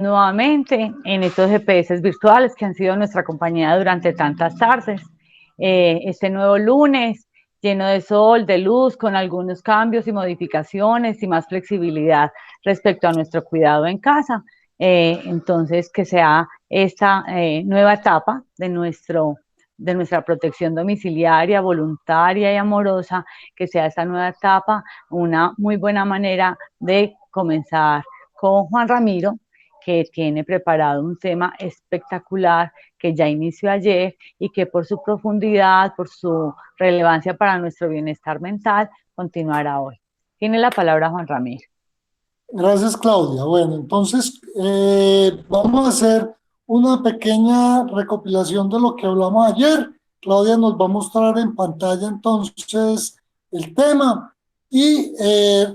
nuevamente en estos GPS virtuales que han sido nuestra compañía durante tantas tardes. Este nuevo lunes lleno de sol, de luz, con algunos cambios y modificaciones y más flexibilidad respecto a nuestro cuidado en casa. Entonces, que sea esta nueva etapa de nuestra protección domiciliaria, voluntaria y amorosa, que sea esta nueva etapa una muy buena manera de comenzar con Juan Ramiro, que tiene preparado un tema espectacular que ya inició ayer y que por su profundidad, por su relevancia para nuestro bienestar mental, continuará hoy. Tiene la palabra Juan Ramiro. Gracias, Claudia. Bueno, entonces vamos a hacer una pequeña recopilación de lo que hablamos ayer. Claudia nos va a mostrar en pantalla entonces el tema. Y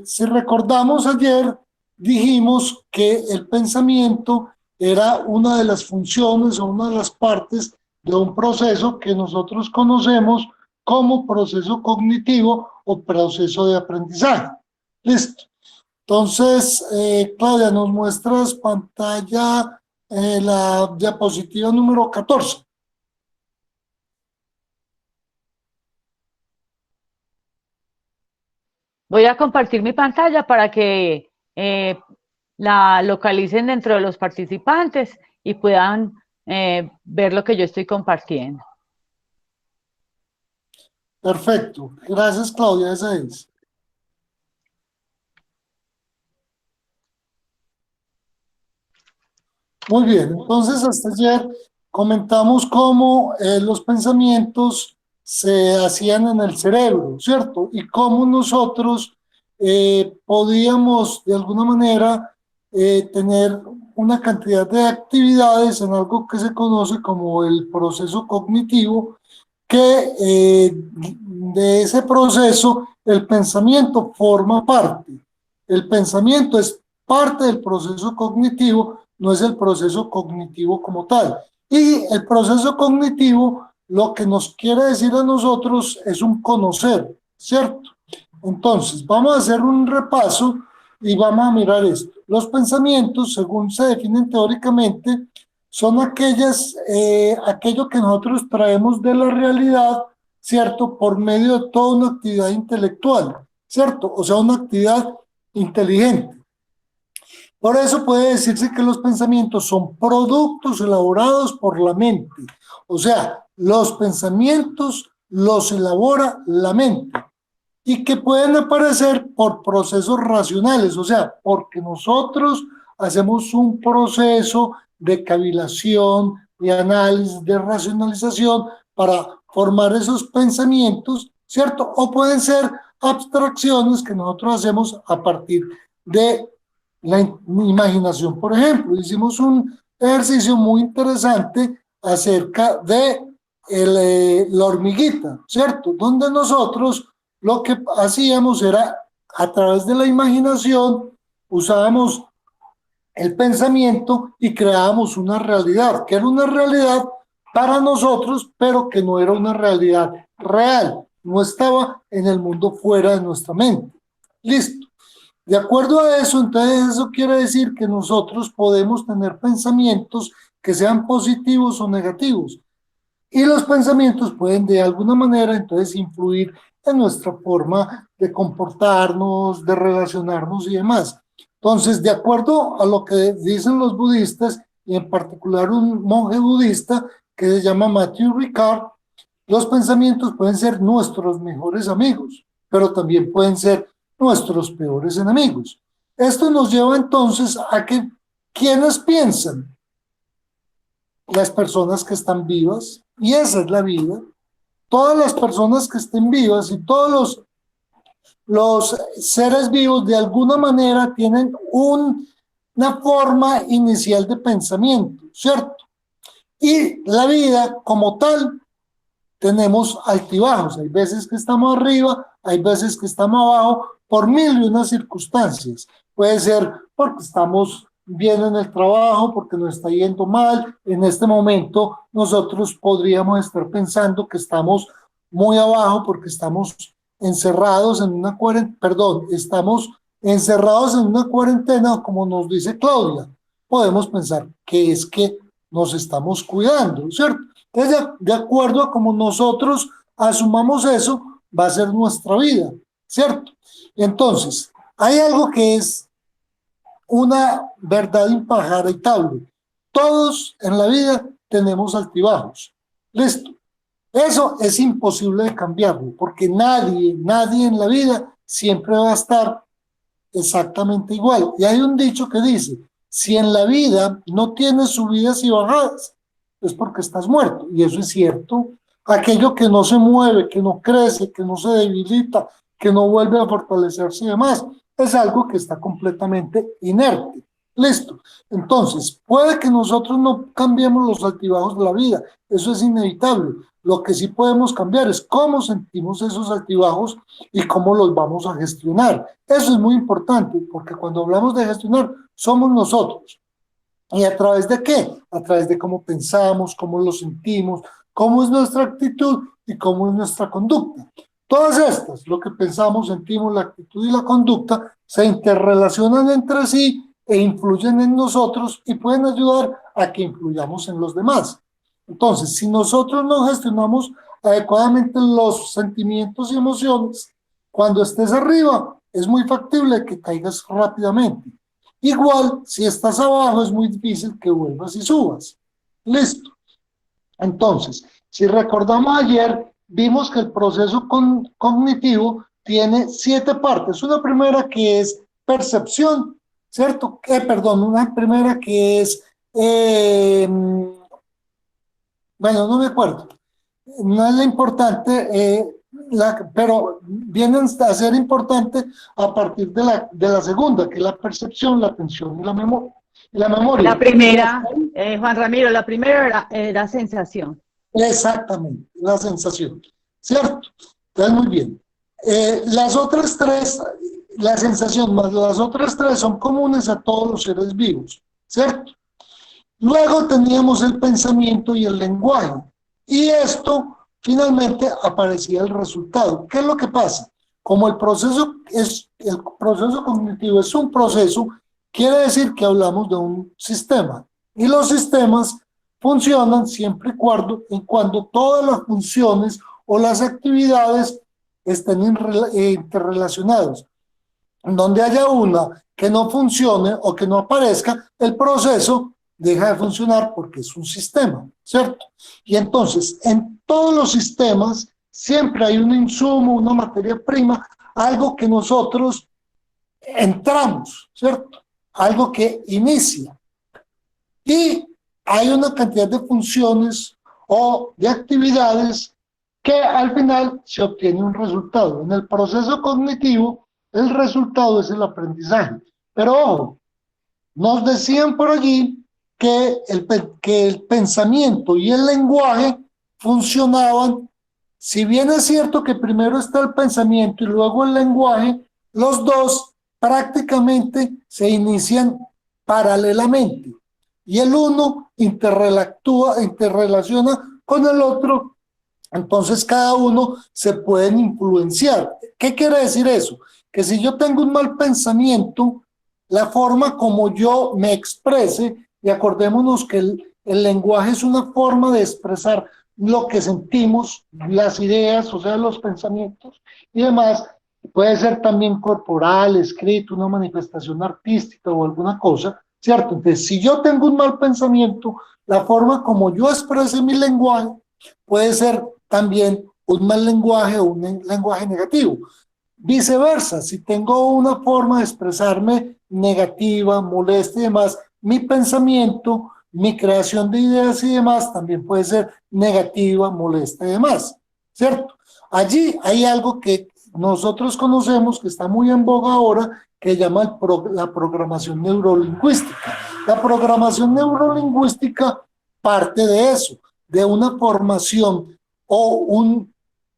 si recordamos ayer, dijimos que el pensamiento era una de las funciones o una de las partes de un proceso que nosotros conocemos como proceso cognitivo o proceso de aprendizaje. Listo. Entonces, Claudia, nos muestras pantalla, la diapositiva número 14. Voy a compartir mi pantalla para que la localicen dentro de los participantes y puedan ver lo que yo estoy compartiendo. Perfecto. Gracias, Claudia. Esa es. Muy bien. Entonces, hasta ayer comentamos cómo los pensamientos se hacían en el cerebro, ¿cierto? Y cómo nosotros podíamos, de alguna manera, tener una cantidad de actividades en algo que se conoce como el proceso cognitivo, que de ese proceso el pensamiento forma parte. El pensamiento es parte del proceso cognitivo, no es el proceso cognitivo como tal. Y el proceso cognitivo lo que nos quiere decir a nosotros es un conocer, ¿cierto? Entonces, vamos a hacer un repaso y vamos a mirar esto. Los pensamientos, según se definen teóricamente, son aquello que nosotros traemos de la realidad, ¿cierto? Por medio de toda una actividad intelectual, ¿cierto? O sea, una actividad inteligente. Por eso puede decirse que los pensamientos son productos elaborados por la mente. O sea, los pensamientos los elabora la mente y que pueden aparecer por procesos racionales, o sea, porque nosotros hacemos un proceso de cavilación, de análisis, de racionalización para formar esos pensamientos, ¿cierto? O pueden ser abstracciones que nosotros hacemos a partir de la imaginación. Por ejemplo, hicimos un ejercicio muy interesante acerca de la hormiguita, ¿cierto? Donde nosotros lo que hacíamos era, a través de la imaginación, usábamos el pensamiento y creábamos una realidad, que era una realidad para nosotros, pero que no era una realidad real, no estaba en el mundo fuera de nuestra mente. Listo. De acuerdo a eso, entonces eso quiere decir que nosotros podemos tener pensamientos que sean positivos o negativos. Y los pensamientos pueden de alguna manera entonces influir en nuestra forma de comportarnos, de relacionarnos y demás. Entonces, de acuerdo a lo que dicen los budistas, y en particular un monje budista que se llama Matthew Ricard, los pensamientos pueden ser nuestros mejores amigos, pero también pueden ser nuestros peores enemigos. Esto nos lleva entonces a que quienes piensan, las personas que están vivas, y esa es la vida, todas las personas que estén vivas y todos los seres vivos de alguna manera tienen una forma inicial de pensamiento, ¿cierto? Y la vida como tal tenemos altibajos, hay veces que estamos arriba, hay veces que estamos abajo, por mil y unas circunstancias. Puede ser porque estamos bien en el trabajo, porque nos está yendo mal. En este momento nosotros podríamos estar pensando que estamos muy abajo porque estamos encerrados en una cuarentena, perdón, estamos encerrados en una cuarentena, como nos dice Claudia, podemos pensar que es que nos estamos cuidando, ¿cierto? Entonces, de acuerdo a cómo nosotros asumamos eso, va a ser nuestra vida, ¿cierto? Entonces, hay algo que es una verdad impajaritable. Todos en la vida tenemos altibajos. Listo. Eso es imposible de cambiarlo, porque nadie en la vida siempre va a estar exactamente igual. Y hay un dicho que dice, si en la vida no tienes subidas y bajadas, es porque estás muerto. Y eso es cierto. Aquello que no se mueve, que no crece, que no se debilita, que no vuelve a fortalecerse y demás, es algo que está completamente inerte. Listo. Entonces, puede que nosotros no cambiemos los altibajos de la vida, eso es inevitable. Lo que sí podemos cambiar es cómo sentimos esos altibajos y cómo los vamos a gestionar. Eso es muy importante, porque cuando hablamos de gestionar, somos nosotros. ¿Y a través de qué? A través de cómo pensamos, cómo lo sentimos, cómo es nuestra actitud y cómo es nuestra conducta. Todas estas, lo que pensamos, sentimos, la actitud y la conducta, se interrelacionan entre sí e influyen en nosotros y pueden ayudar a que influyamos en los demás. Entonces, si nosotros no gestionamos adecuadamente los sentimientos y emociones, cuando estés arriba, es muy factible que caigas rápidamente. Igual, si estás abajo, es muy difícil que vuelvas y subas. Listo. Entonces, si recordamos ayer, vimos que el proceso cognitivo tiene 7 partes. Una primera que es percepción, ¿cierto? Perdón, una primera que es, bueno, no me acuerdo. No es la importante, pero vienen a ser importante a partir de la segunda, que es la percepción, la atención y la memoria. La primera, Juan Ramiro, la primera era sensación. Exactamente, la sensación, ¿cierto? Entonces, muy bien. Las otras 3, la sensación más las otras 3 son comunes a todos los seres vivos, ¿cierto? Luego teníamos el pensamiento y el lenguaje. Y esto, finalmente, aparecía el resultado. ¿Qué es lo que pasa? Como el proceso cognitivo es un proceso, quiere decir que hablamos de un sistema. Y los sistemas funcionan siempre y cuando todas las funciones o las actividades estén interrelacionadas. Donde haya una que no funcione o que no aparezca, el proceso deja de funcionar porque es un sistema, ¿cierto? Y entonces, en todos los sistemas siempre hay un insumo, una materia prima, algo que nosotros entramos, ¿cierto? Algo que inicia. Y hay una cantidad de funciones o de actividades que al final se obtiene un resultado. En el proceso cognitivo, el resultado es el aprendizaje. Pero ojo, nos decían por allí que el pensamiento y el lenguaje funcionaban. Si bien es cierto que primero está el pensamiento y luego el lenguaje, los dos prácticamente se inician paralelamente. Y el uno interrelaciona con el otro, entonces cada uno se pueden influenciar. ¿Qué quiere decir eso? Que si yo tengo un mal pensamiento, la forma como yo me exprese, y acordémonos que el lenguaje es una forma de expresar lo que sentimos, las ideas, o sea, los pensamientos y demás, puede ser también corporal, escrito, una manifestación artística o alguna cosa, ¿cierto? Entonces, si yo tengo un mal pensamiento, la forma como yo exprese mi lenguaje puede ser también un mal lenguaje o un lenguaje negativo. Viceversa, si tengo una forma de expresarme negativa, molesta y demás, mi pensamiento, mi creación de ideas y demás también puede ser negativa, molesta y demás, ¿cierto? Allí hay algo que nosotros conocemos que está muy en boga ahora, que llama la programación neurolingüística. La programación neurolingüística parte de eso, de una formación o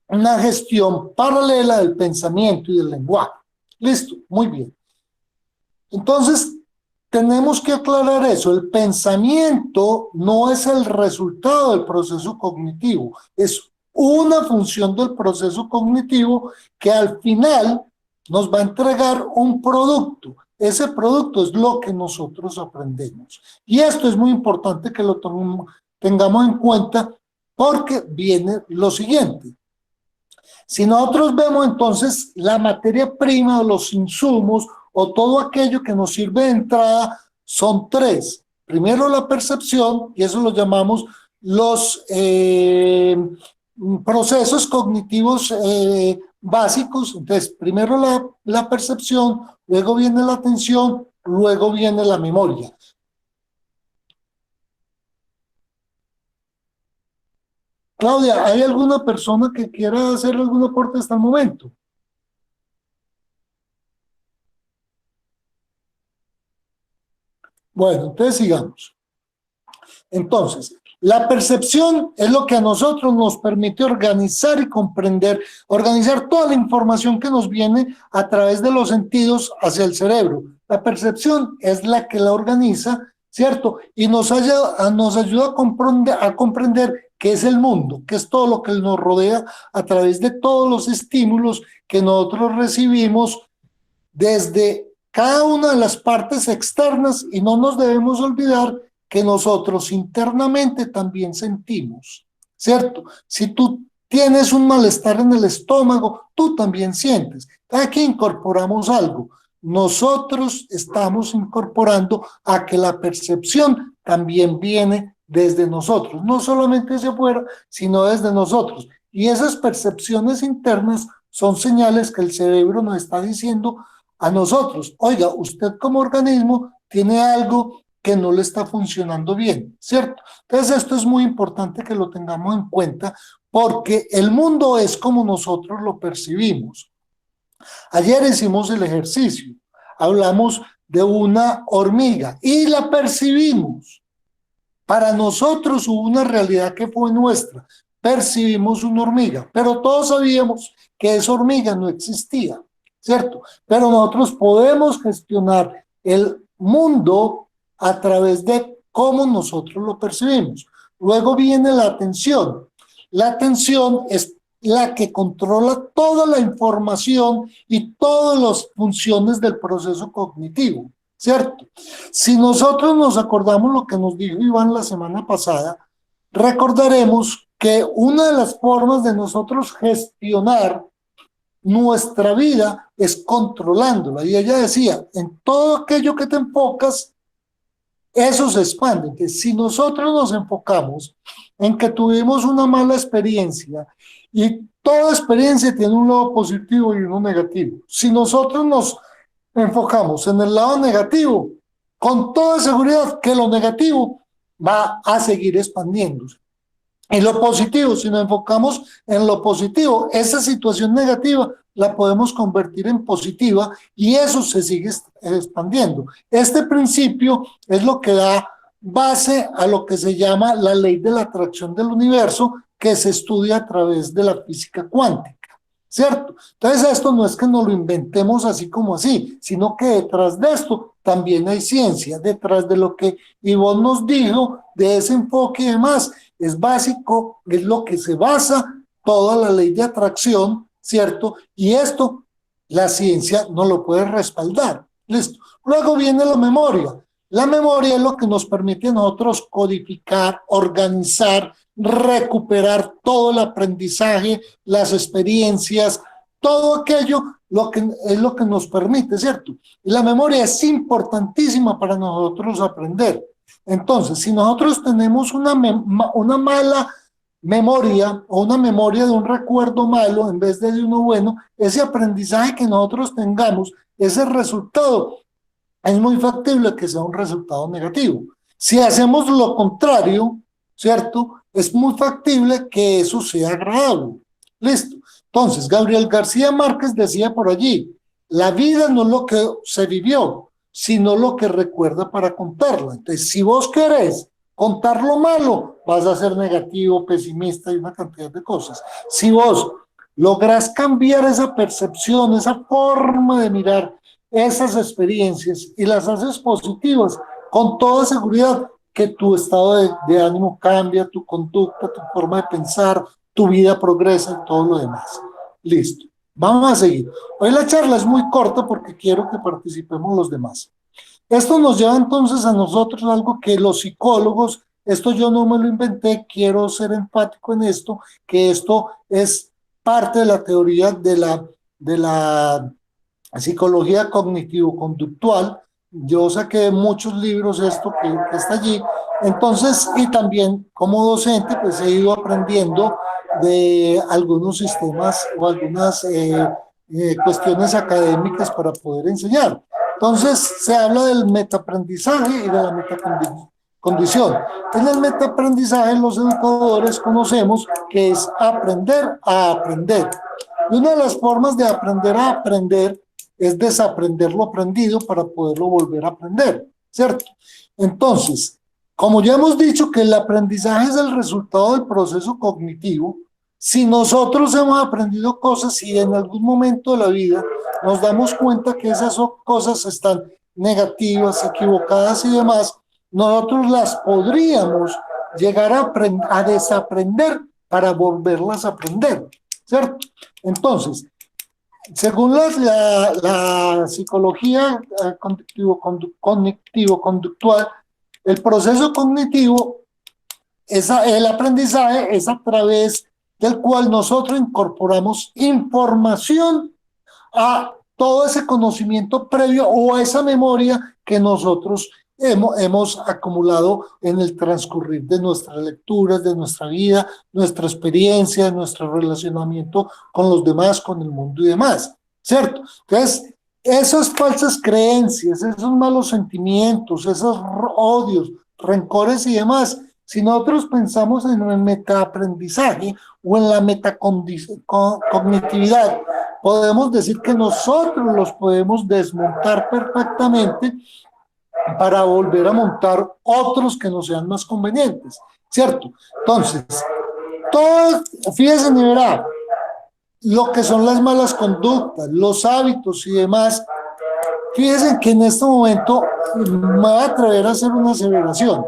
una gestión paralela del pensamiento y del lenguaje. Listo, muy bien. Entonces, tenemos que aclarar eso. El pensamiento no es el resultado del proceso cognitivo, es una función del proceso cognitivo que al final nos va a entregar un producto. ese producto es lo que nosotros aprendemos. Y esto es muy importante que lo tengamos en cuenta porque viene lo siguiente. Si nosotros vemos entonces la materia prima o los insumos o todo aquello que nos sirve de entrada, son tres. Primero la percepción, y eso lo llamamos los procesos cognitivos básicos. Entonces, primero la percepción, luego viene la atención, luego viene la memoria. Claudia, ¿hay alguna persona que quiera hacer algún aporte hasta el momento? Bueno, entonces sigamos. Entonces, la percepción es lo que a nosotros nos permite organizar y comprender, organizar toda la información que nos viene a través de los sentidos hacia el cerebro. La percepción es la que la organiza, ¿cierto? Y nos ayuda a comprender qué es el mundo, qué es todo lo que nos rodea a través de todos los estímulos que nosotros recibimos desde cada una de las partes externas, y no nos debemos olvidar que nosotros internamente también sentimos, ¿cierto? Si tú tienes un malestar en el estómago, tú también sientes. Aquí incorporamos algo. Nosotros estamos incorporando a que la percepción también viene desde nosotros, no solamente hacia afuera, sino desde nosotros. Y esas percepciones internas son señales que el cerebro nos está diciendo a nosotros: oiga, usted como organismo tiene algo que no le está funcionando bien, ¿cierto? Entonces esto es muy importante que lo tengamos en cuenta, porque el mundo es como nosotros lo percibimos. Ayer hicimos el ejercicio, hablamos de una hormiga y la percibimos. Para nosotros hubo una realidad que fue nuestra, percibimos una hormiga, pero todos sabíamos que esa hormiga no existía, ¿cierto? Pero nosotros podemos gestionar el mundo a través de cómo nosotros lo percibimos. Luego viene la atención. La atención es la que controla toda la información y todas las funciones del proceso cognitivo, ¿cierto? Si nosotros nos acordamos lo que nos dijo Iván la semana pasada, recordaremos que una de las formas de nosotros gestionar nuestra vida es controlándola. Y ella decía, en todo aquello que te enfocas, eso se expande. Que si nosotros nos enfocamos en que tuvimos una mala experiencia, y toda experiencia tiene un lado positivo y uno negativo, si nosotros nos enfocamos en el lado negativo, con toda seguridad que lo negativo va a seguir expandiéndose. En lo positivo, si nos enfocamos en lo positivo, esa situación negativa la podemos convertir en positiva y eso se sigue expandiendo. Este principio es lo que da base a lo que se llama la ley de la atracción del universo, que se estudia a través de la física cuántica, ¿cierto? Entonces esto no es que nos lo inventemos así como así, sino que detrás de esto también hay ciencia, detrás de lo que Ivonne nos dijo, de ese enfoque y demás, es básico, es lo que se basa toda la ley de atracción, ¿cierto? Y esto la ciencia no lo puede respaldar, ¿listo? Luego viene la memoria. La memoria es lo que nos permite a nosotros codificar, organizar, recuperar todo el aprendizaje, las experiencias, todo aquello es lo que nos permite, ¿cierto? Y la memoria es importantísima para nosotros aprender. Entonces, si nosotros tenemos una mala memoria o una memoria de un recuerdo malo en vez de uno bueno, ese aprendizaje que nosotros tengamos, ese resultado, es muy factible que sea un resultado negativo. Si hacemos lo contrario, ¿cierto? Es muy factible que eso sea agradable. Listo. Entonces, Gabriel García Márquez decía por allí, la vida no es lo que se vivió, sino lo que recuerda para contarla. Entonces, si vos querés contar lo malo, vas a ser negativo, pesimista y una cantidad de cosas. Si vos lográs cambiar esa percepción, esa forma de mirar esas experiencias y las haces positivas, con toda seguridad que tu estado de ánimo cambia, tu conducta, tu forma de pensar, tu vida progresa y todo lo demás. Listo. Vamos a seguir. Hoy la charla es muy corta porque quiero que participemos los demás. Esto nos lleva entonces a nosotros algo que los psicólogos, esto yo no me lo inventé, quiero ser enfático en esto, que esto es parte de la teoría de la psicología cognitivo-conductual. Yo saqué muchos libros esto que está allí. Entonces, y también como docente, pues he ido aprendiendo de algunos sistemas o algunas cuestiones académicas para poder enseñar. Entonces, se habla del metaaprendizaje y de la metacondición. En el metaaprendizaje, los educadores conocemos que es aprender a aprender. Y una de las formas de aprender a aprender es desaprender lo aprendido para poderlo volver a aprender, ¿cierto? Entonces, como ya hemos dicho que el aprendizaje es el resultado del proceso cognitivo, si nosotros hemos aprendido cosas y en algún momento de la vida nos damos cuenta que esas cosas están negativas, equivocadas y demás, nosotros las podríamos llegar a desaprender para volverlas a aprender, ¿cierto? Entonces, según la psicología cognitivo-conductual, el proceso cognitivo, el aprendizaje es a través del cual nosotros incorporamos información a todo ese conocimiento previo o a esa memoria que nosotros hemos acumulado en el transcurrir de nuestras lecturas, de nuestra vida, nuestra experiencia, nuestro relacionamiento con los demás, con el mundo y demás, ¿cierto? Entonces, esas falsas creencias, esos malos sentimientos, esos odios, rencores y demás, si nosotros pensamos en el metaaprendizaje o en la metacognitividad, podemos decir que nosotros los podemos desmontar perfectamente para volver a montar otros que nos sean más convenientes, ¿cierto? Entonces, fíjense, ni verá, lo que son las malas conductas, los hábitos y demás, fíjense que en este momento me voy a atrever a hacer una aseveración.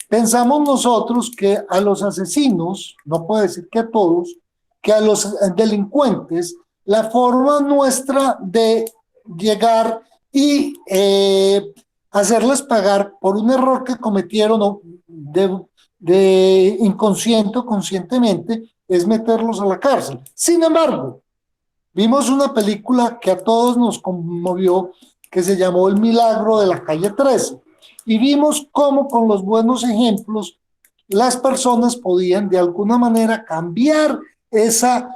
Pensamos nosotros que a los asesinos, no puedo decir que a todos, que a los delincuentes, la forma nuestra de llegar y hacerles pagar por un error que cometieron de inconsciente o conscientemente es meterlos a la cárcel. Sin embargo, vimos una película que a todos nos conmovió que se llamó El Milagro de la Calle 13 y vimos cómo con los buenos ejemplos las personas podían de alguna manera cambiar esa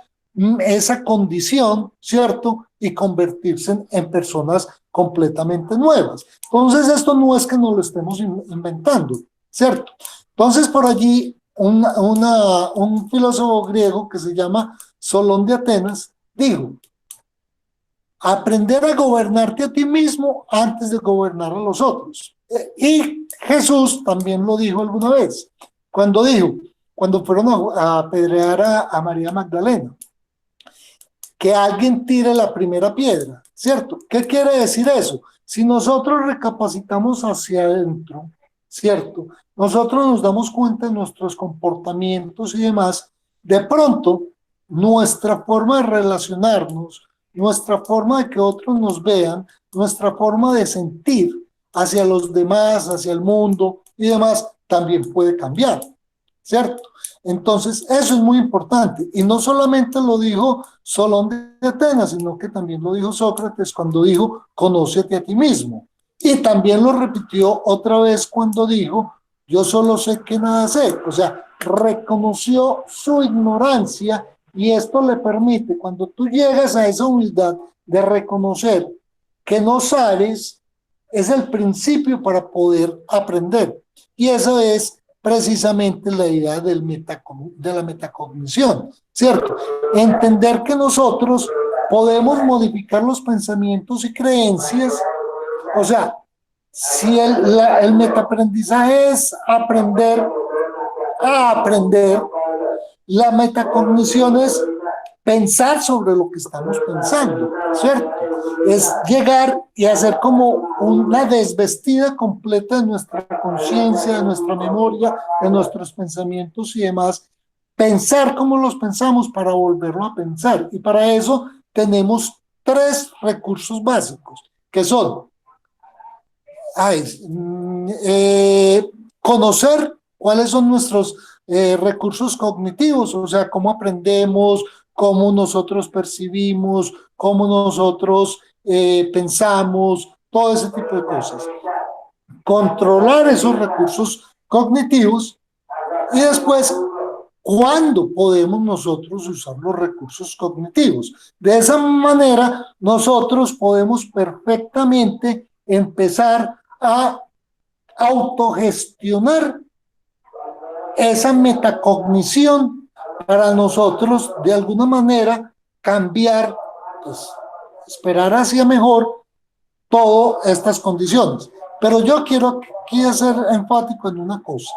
condición, ¿cierto? Y convertirse en personas completamente nuevas. Entonces, esto no es que nos lo estemos inventando, ¿cierto? Entonces, por allí, un filósofo griego que se llama Solón de Atenas dijo: aprender a gobernarte a ti mismo antes de gobernar a los otros. Y Jesús también lo dijo alguna vez, cuando fueron a apedrear a María Magdalena, que alguien tire la primera piedra, ¿cierto? ¿Qué quiere decir eso? Si nosotros recapacitamos hacia adentro, ¿cierto? Nosotros nos damos cuenta de nuestros comportamientos y demás, de pronto nuestra forma de relacionarnos, nuestra forma de que otros nos vean, nuestra forma de sentir hacia los demás, hacia el mundo y demás, también puede cambiar, ¿cierto? Entonces, eso es muy importante. Y no solamente lo dijo Solón de Atenas, sino que también lo dijo Sócrates cuando dijo, conócete a ti mismo. Y también lo repitió otra vez cuando dijo, yo solo sé que nada sé. O sea, reconoció su ignorancia y esto le permite, cuando tú llegas a esa humildad de reconocer que no sabes, es el principio para poder aprender. Y eso es precisamente la idea de la metacognición, ¿cierto? Entender que nosotros podemos modificar los pensamientos y creencias. O sea, si el metaaprendizaje es aprender a aprender, la metacognición es pensar sobre lo que estamos pensando, ¿cierto? Es llegar y hacer como una desvestida completa de nuestra conciencia, de nuestra memoria, de nuestros pensamientos y demás, pensar como los pensamos para volverlo a pensar. Y para eso tenemos tres recursos básicos, que son conocer cuáles son nuestros recursos cognitivos, o sea, cómo aprendemos, cómo nosotros percibimos, cómo nosotros pensamos, todo ese tipo de cosas. Controlar esos recursos cognitivos y después, ¿cuándo podemos nosotros usar los recursos cognitivos? De esa manera, nosotros podemos perfectamente empezar a autogestionar esa metacognición para nosotros de alguna manera cambiar, pues, esperar hacia mejor todas estas condiciones. Pero yo quiero aquí ser enfático en una cosa.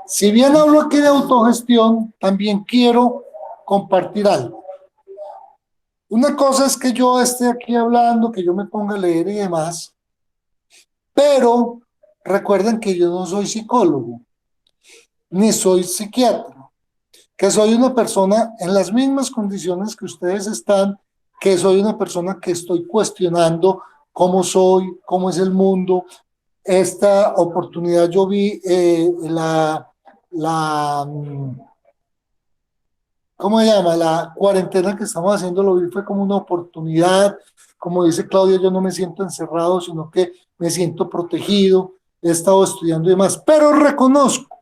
Si bien hablo aquí de autogestión, también quiero compartir algo. Una cosa es que yo esté aquí hablando, que yo me ponga a leer y demás, pero recuerden que yo no soy psicólogo, ni soy psiquiatra, que soy una persona en las mismas condiciones que ustedes están, que soy una persona que estoy cuestionando cómo soy, cómo es el mundo. Esta oportunidad yo vi ¿cómo se llama? La cuarentena que estamos haciendo, lo vi, fue como una oportunidad. Como dice Claudia, yo no me siento encerrado, sino que me siento protegido. He estado estudiando y demás, pero reconozco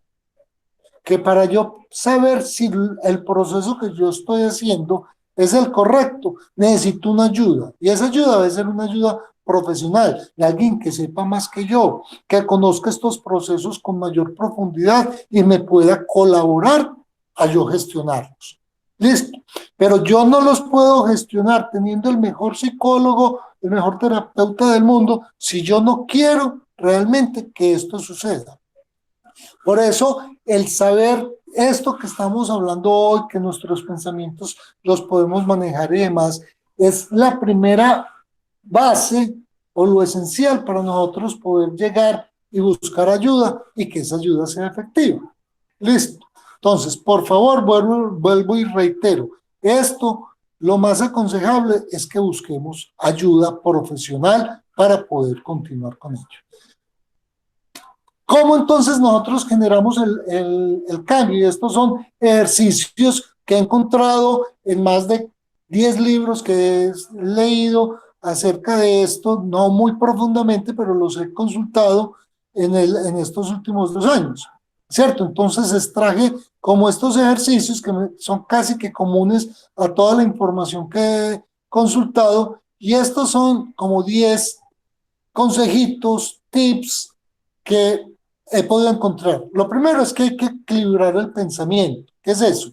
que para yo saber si el proceso que yo estoy haciendo es el correcto, necesito una ayuda. Y esa ayuda debe ser una ayuda profesional, de alguien que sepa más que yo, que conozca estos procesos con mayor profundidad y me pueda colaborar a yo gestionarlos. Listo. Pero yo no los puedo gestionar teniendo el mejor psicólogo, el mejor terapeuta del mundo, si yo no quiero realmente que esto suceda. Por eso, el saber esto que estamos hablando hoy, que nuestros pensamientos los podemos manejar y demás, es la primera base o lo esencial para nosotros poder llegar y buscar ayuda y que esa ayuda sea efectiva. Listo. Entonces, por favor, vuelvo y reitero, esto lo más aconsejable es que busquemos ayuda profesional para poder continuar con ello. ¿Cómo entonces nosotros generamos el cambio? Y estos son ejercicios que he encontrado en más de 10 libros que he leído acerca de esto, no muy profundamente, pero los he consultado en estos últimos 2 años, ¿cierto? Entonces extraje como estos ejercicios que son casi que comunes a toda la información que he consultado, y estos son como 10 consejitos, tips que he podido encontrar. Lo primero es que hay que equilibrar el pensamiento. ¿Qué es eso?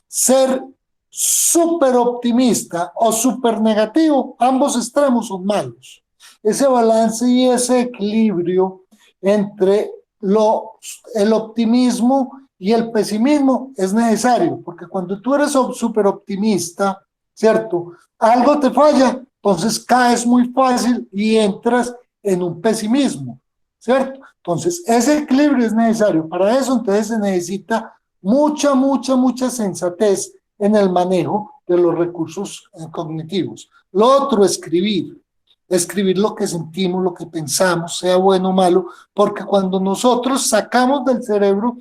Ser súper optimista o súper negativo, ambos extremos son malos. Ese balance y ese equilibrio entre el optimismo y el pesimismo es necesario, porque cuando tú eres súper optimista, ¿cierto? Algo te falla, entonces caes muy fácil y entras en un pesimismo, ¿cierto? Entonces, ese equilibrio es necesario. Para eso, entonces, se necesita mucha sensatez en el manejo de los recursos cognitivos. Lo otro, escribir lo que sentimos, lo que pensamos, sea bueno o malo, porque cuando nosotros sacamos del cerebro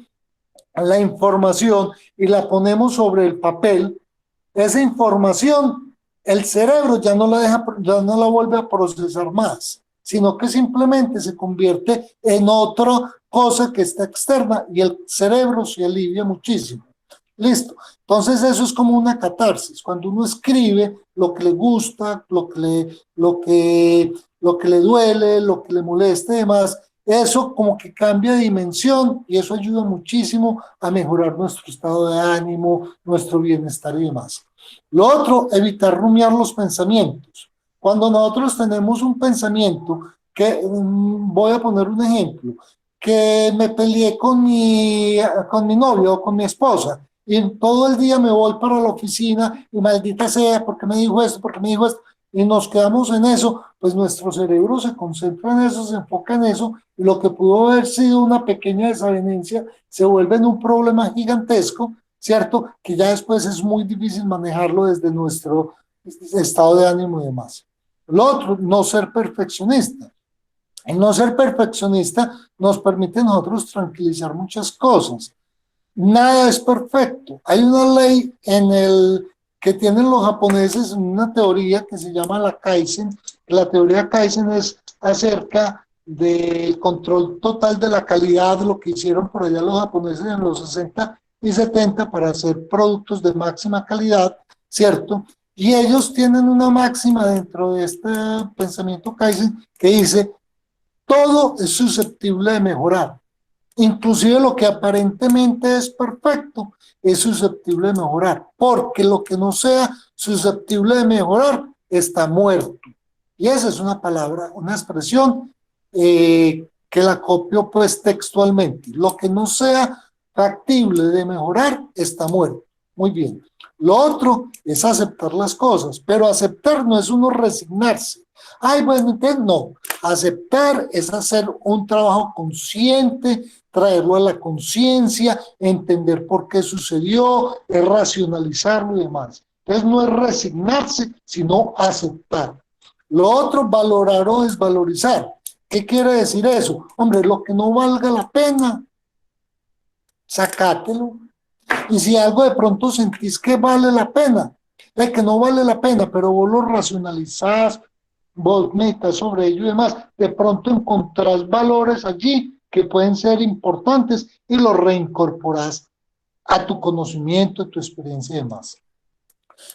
la información y la ponemos sobre el papel, esa información, el cerebro ya no la vuelve a procesar más, sino que simplemente se convierte en otra cosa que está externa y el cerebro se alivia muchísimo. Listo. Entonces eso es como una catarsis. Cuando uno escribe lo que le gusta, lo que le duele, lo que le molesta y demás, eso como que cambia de dimensión y eso ayuda muchísimo a mejorar nuestro estado de ánimo, nuestro bienestar y demás. Lo otro, evitar rumiar los pensamientos. Cuando nosotros tenemos un pensamiento que, voy a poner un ejemplo, que me peleé con mi novio o con mi esposa y todo el día me voy para la oficina y maldita sea, ¿por qué me dijo esto? ¿Por qué me dijo esto? Y nos quedamos en eso, pues nuestro cerebro se concentra en eso, se enfoca en eso y lo que pudo haber sido una pequeña desavenencia se vuelve en un problema gigantesco, ¿cierto? Que ya después es muy difícil manejarlo desde nuestro estado de ánimo y demás. Lo otro, no ser perfeccionista. El no ser perfeccionista nos permite a nosotros tranquilizar muchas cosas. Nada es perfecto. Hay una ley que tienen los japoneses, una teoría que se llama la Kaizen. La teoría Kaizen es acerca del control total de la calidad, de lo que hicieron por allá los japoneses en los 60 y 70 para hacer productos de máxima calidad, ¿cierto? Y ellos tienen una máxima dentro de este pensamiento Kaizen que dice, todo es susceptible de mejorar. Inclusive lo que aparentemente es perfecto es susceptible de mejorar, porque lo que no sea susceptible de mejorar está muerto. Y esa es una palabra, una expresión que la copio pues textualmente. Lo que no sea factible de mejorar está muerto. Muy bien. Lo otro es aceptar las cosas, pero aceptar no es uno resignarse. Ay, bueno, entonces no. Aceptar es hacer un trabajo consciente, traerlo a la conciencia, entender por qué sucedió, es racionalizarlo y demás. Entonces no es resignarse, sino aceptar. Lo otro, valorar o desvalorizar. ¿Qué quiere decir eso? Hombre, lo que no valga la pena, sacátelo. Y si algo de pronto sentís que vale la pena, de que no vale la pena, pero vos lo racionalizás, vos meditas sobre ello y demás, de pronto encontrás valores allí que pueden ser importantes y los reincorporás a tu conocimiento, a tu experiencia y demás.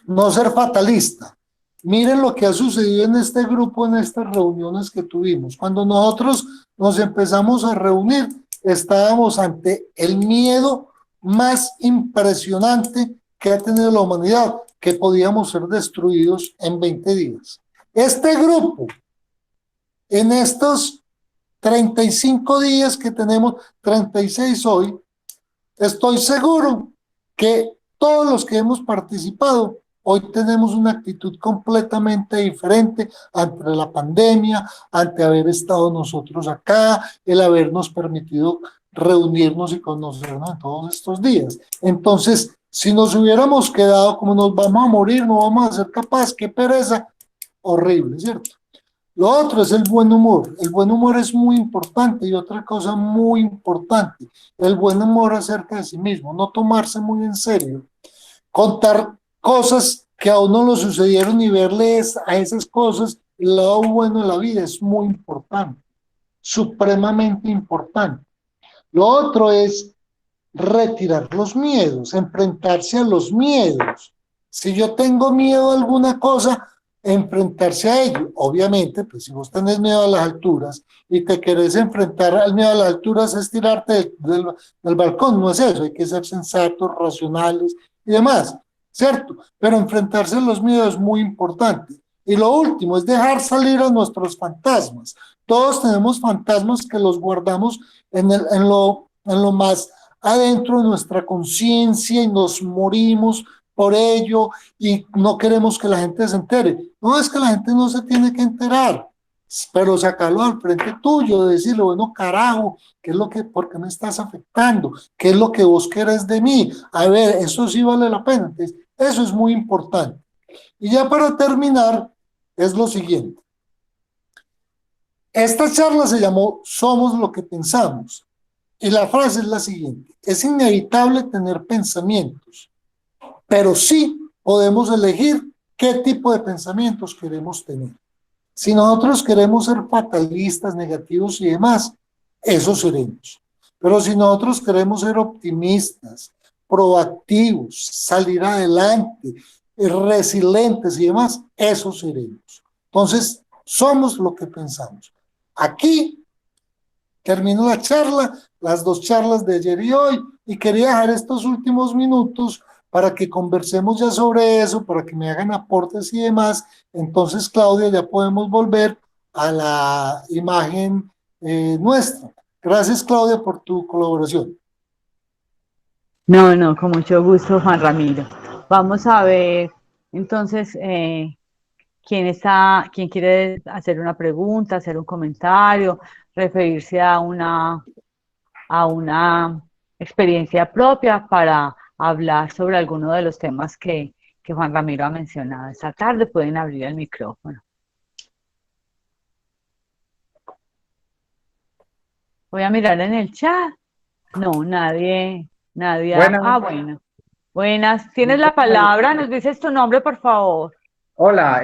No ser fatalista. Miren lo que ha sucedido en este grupo, en estas reuniones que tuvimos. Cuando nosotros nos empezamos a reunir, estábamos ante el miedo más impresionante que ha tenido la humanidad, que podíamos ser destruidos en 20 días. Este grupo, en estos 35 días que tenemos, 36 hoy, estoy seguro que todos los que hemos participado, hoy tenemos una actitud completamente diferente ante la pandemia, ante haber estado nosotros acá, el habernos permitido reunirnos y conocernos en todos estos días. Entonces, si nos hubiéramos quedado como nos vamos a morir, no vamos a ser capaces, qué pereza, horrible, ¿cierto? Lo otro es el buen humor. El buen humor es muy importante y otra cosa muy importante, el buen humor acerca de sí mismo, no tomarse muy en serio, contar cosas que a uno le sucedieron y verles a esas cosas el lado bueno de la vida es muy importante, supremamente importante. Lo otro es retirar los miedos, enfrentarse a los miedos. Si yo tengo miedo a alguna cosa, enfrentarse a ello. Obviamente, pues si vos tenés miedo a las alturas y te querés enfrentar al miedo a las alturas, es tirarte del balcón, no es eso, hay que ser sensatos, racionales y demás, ¿cierto? Pero enfrentarse a los miedos es muy importante. Y lo último es dejar salir a nuestros fantasmas. Todos tenemos fantasmas que los guardamos en lo más adentro de nuestra conciencia y nos morimos por ello y no queremos que la gente se entere. No es que la gente no se tiene que enterar, pero sacarlo al frente tuyo, decirle, bueno, carajo, ¿qué es lo que, por qué me estás afectando? ¿Qué es lo que vos querés de mí? A ver, eso sí vale la pena. Entonces, eso es muy importante. Y ya para terminar, es lo siguiente. Esta charla se llamó Somos lo que pensamos. Y la frase es la siguiente: es inevitable tener pensamientos, pero sí podemos elegir qué tipo de pensamientos queremos tener. Si nosotros queremos ser fatalistas, negativos y demás, eso seremos. Pero si nosotros queremos ser optimistas, proactivos, salir adelante, resilientes y demás, eso seremos. Entonces, somos lo que pensamos. Aquí termino la charla, las dos charlas de ayer y hoy, y quería dejar estos últimos minutos para que conversemos ya sobre eso, para que me hagan aportes y demás. Entonces, Claudia, ya podemos volver a la imagen nuestra. Gracias, Claudia, por tu colaboración. No, no, con mucho gusto, Juan Ramiro. Vamos a ver, entonces, quién quiere hacer una pregunta, hacer un comentario, referirse a una experiencia propia para hablar sobre alguno de los temas que Juan Ramiro ha mencionado. Esta tarde pueden abrir el micrófono. Voy a mirar en el chat. No, nadie. Buenas, Bueno. Buenas. Tienes la palabra. ¿Nos dices tu nombre, por favor? hola,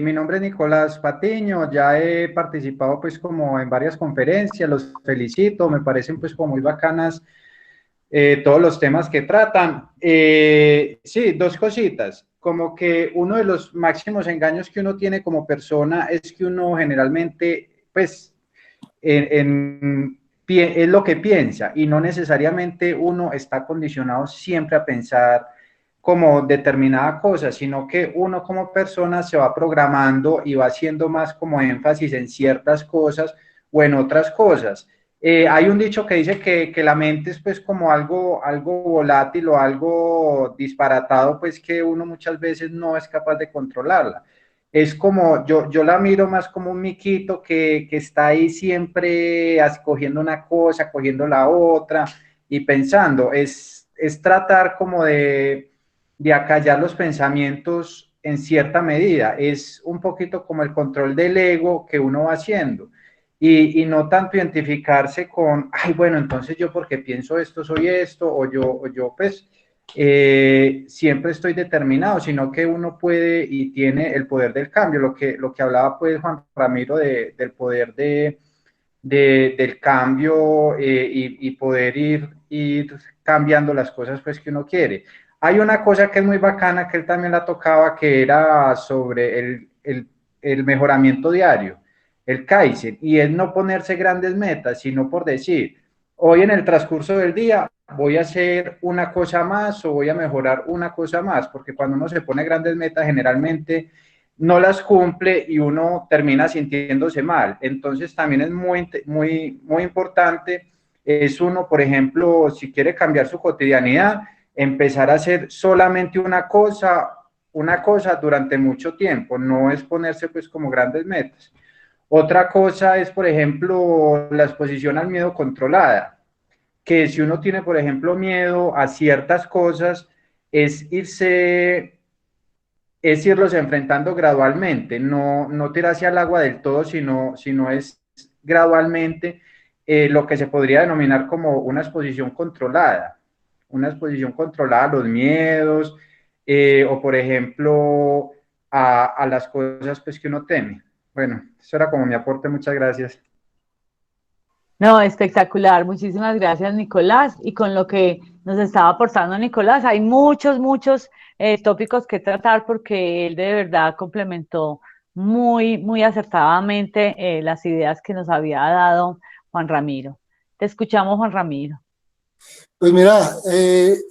mi nombre es Nicolás Patiño, ya he participado pues como en varias conferencias, los felicito, me parecen pues como muy bacanas todos los temas que tratan. Sí, dos cositas, como que uno de los máximos engaños que uno tiene como persona es que uno generalmente pues es lo que piensa y no necesariamente uno está condicionado siempre a pensar como determinada cosa, sino que uno como persona se va programando y va haciendo más como énfasis en ciertas cosas o en otras cosas. Hay un dicho que dice que la mente es pues como algo volátil o algo disparatado, pues que uno muchas veces no es capaz de controlarla. Es como, yo la miro más como un miquito que está ahí siempre cogiendo una cosa, cogiendo la otra y pensando. Es tratar como de acallar los pensamientos en cierta medida. Es un poquito como el control del ego que uno va haciendo. Y no tanto identificarse con, ay, bueno, entonces yo porque pienso esto soy esto, o yo pues siempre estoy determinado, sino que uno puede y tiene el poder del cambio, lo que hablaba pues Juan Ramiro del poder del cambio y poder ir cambiando las cosas pues que uno quiere. Hay una cosa que es muy bacana que él también la tocaba, que era sobre el mejoramiento diario, el Kaizen, y es no ponerse grandes metas, sino por decir, hoy en el transcurso del día voy a hacer una cosa más o voy a mejorar una cosa más, porque cuando uno se pone grandes metas generalmente no las cumple y uno termina sintiéndose mal. Entonces también es muy importante, es uno, por ejemplo, si quiere cambiar su cotidianidad, empezar a hacer solamente una cosa durante mucho tiempo, no es ponerse pues como grandes metas. Otra cosa es, por ejemplo, la exposición al miedo controlada, que si uno tiene, por ejemplo, miedo a ciertas cosas, es irlos enfrentando gradualmente, no tirarse al agua del todo, sino es gradualmente lo que se podría denominar como una exposición controlada a los miedos, o por ejemplo, a las cosas pues, que uno teme. Bueno, eso era como mi aporte, muchas gracias. No, espectacular. Muchísimas gracias, Nicolás. Y con lo que nos estaba aportando Nicolás, hay muchos tópicos que tratar porque él de verdad complementó muy acertadamente las ideas que nos había dado Juan Ramiro. Te escuchamos, Juan Ramiro. Pues mira,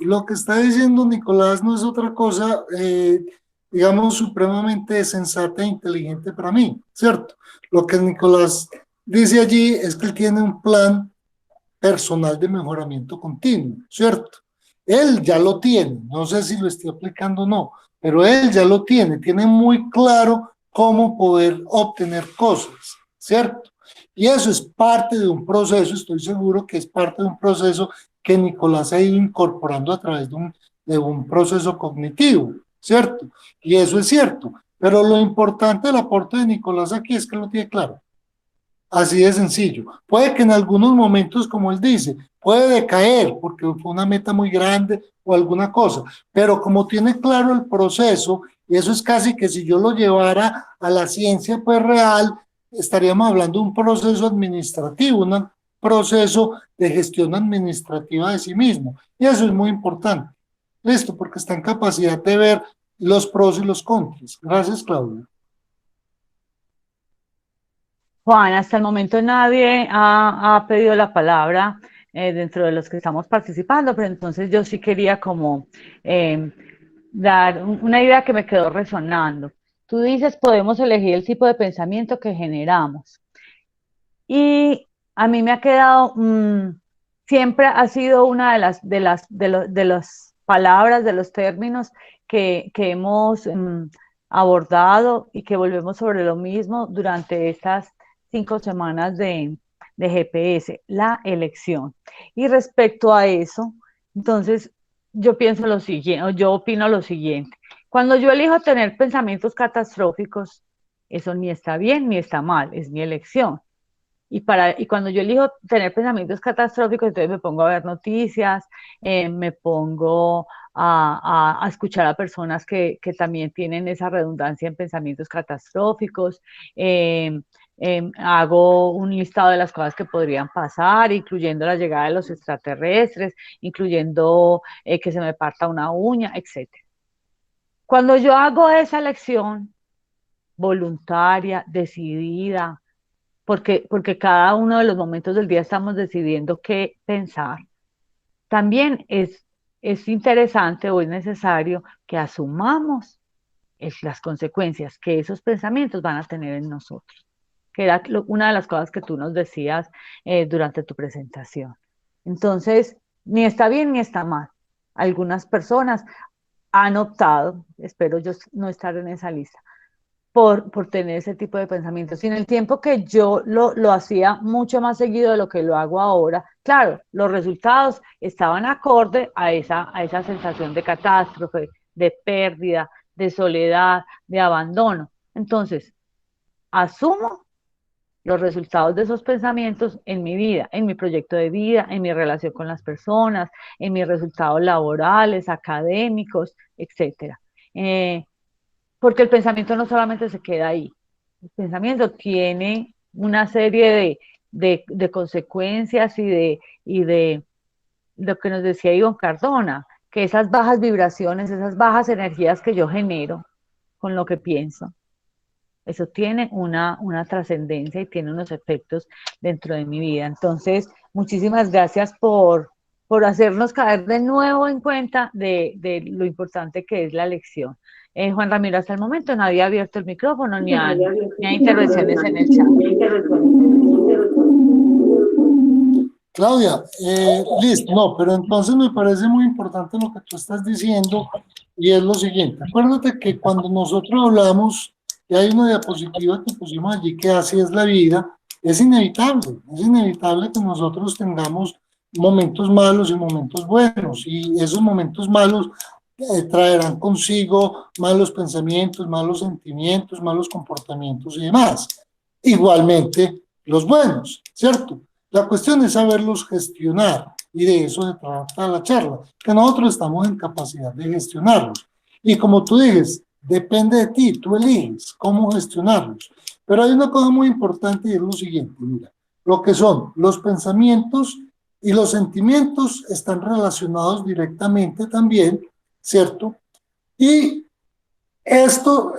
lo que está diciendo Nicolás no es otra cosa, digamos, supremamente sensata e inteligente para mí, ¿cierto? Lo que Nicolás dice allí es que él tiene un plan personal de mejoramiento continuo, ¿cierto? Él ya lo tiene, no sé si lo estoy aplicando o no, pero él ya lo tiene muy claro cómo poder obtener cosas, ¿cierto? Y eso es parte de un proceso, estoy seguro que es parte de un proceso que Nicolás ha ido incorporando a través de un proceso cognitivo, ¿cierto? Y eso es cierto, pero lo importante del aporte de Nicolás aquí es que lo tiene claro. Así de sencillo. Puede que en algunos momentos, como él dice, puede decaer porque fue una meta muy grande o alguna cosa, pero como tiene claro el proceso, y eso es casi que si yo lo llevara a la ciencia pues real, estaríamos hablando de un proceso administrativo, un proceso de gestión administrativa de sí mismo. Y eso es muy importante. Listo, porque está en capacidad de ver los pros y los contras. Gracias, Claudia. Juan, hasta el momento nadie ha pedido la palabra dentro de los que estamos participando, pero entonces yo sí quería como eh, dar una idea que me quedó resonando. Tú dices, podemos elegir el tipo de pensamiento que generamos. Y a mí me ha quedado, siempre ha sido una de las palabras, de los términos que hemos abordado y que volvemos sobre lo mismo durante estas 5 semanas de GPS, la elección. Y respecto a eso, entonces yo pienso lo siguiente, yo opino lo siguiente. Cuando yo elijo tener pensamientos catastróficos, eso ni está bien ni está mal, es mi elección. Y cuando yo elijo tener pensamientos catastróficos, entonces me pongo a ver noticias, me pongo a escuchar a personas que también tienen esa redundancia en pensamientos catastróficos, eh, hago un listado de las cosas que podrían pasar, incluyendo la llegada de los extraterrestres, incluyendo que se me parta una uña, etcétera. Cuando yo hago esa elección voluntaria, decidida, porque cada uno de los momentos del día estamos decidiendo qué pensar, también es interesante o es necesario que asumamos las consecuencias que esos pensamientos van a tener en nosotros, que era una de las cosas que tú nos decías durante tu presentación. Entonces, ni está bien ni está mal. Algunas personas han optado, espero yo no estar en esa lista, por tener ese tipo de pensamientos. Y en el tiempo que yo lo hacía mucho más seguido de lo que lo hago ahora, claro, los resultados estaban acorde a esa sensación de catástrofe, de pérdida, de soledad, de abandono. Entonces, asumo los resultados de esos pensamientos en mi vida, en mi proyecto de vida, en mi relación con las personas, en mis resultados laborales, académicos, etcétera. Porque el pensamiento no solamente se queda ahí, el pensamiento tiene una serie de consecuencias y de lo que nos decía Ivonne Cardona, que esas bajas vibraciones, esas bajas energías que yo genero con lo que pienso, eso tiene una trascendencia y tiene unos efectos dentro de mi vida. Entonces, muchísimas gracias por hacernos caer de nuevo en cuenta de lo importante que es la lección. Juan Ramiro, hasta el momento no había abierto el micrófono ni hay intervenciones en el chat. Claudia, listo, no, pero entonces me parece muy importante lo que tú estás diciendo y es lo siguiente. Acuérdate que cuando nosotros hablamos, y hay una diapositiva que pusimos allí que así es la vida, es inevitable que nosotros tengamos momentos malos y momentos buenos, y esos momentos malos traerán consigo malos pensamientos, malos sentimientos, malos comportamientos y demás. Igualmente los buenos, ¿cierto? La cuestión es saberlos gestionar, y de eso se trata la charla, que nosotros estamos en capacidad de gestionarlos. Y como tú dices, depende de ti, tú eliges cómo gestionarlos. Pero hay una cosa muy importante y es lo siguiente, mira, lo que son los pensamientos y los sentimientos están relacionados directamente también, ¿cierto? Y esto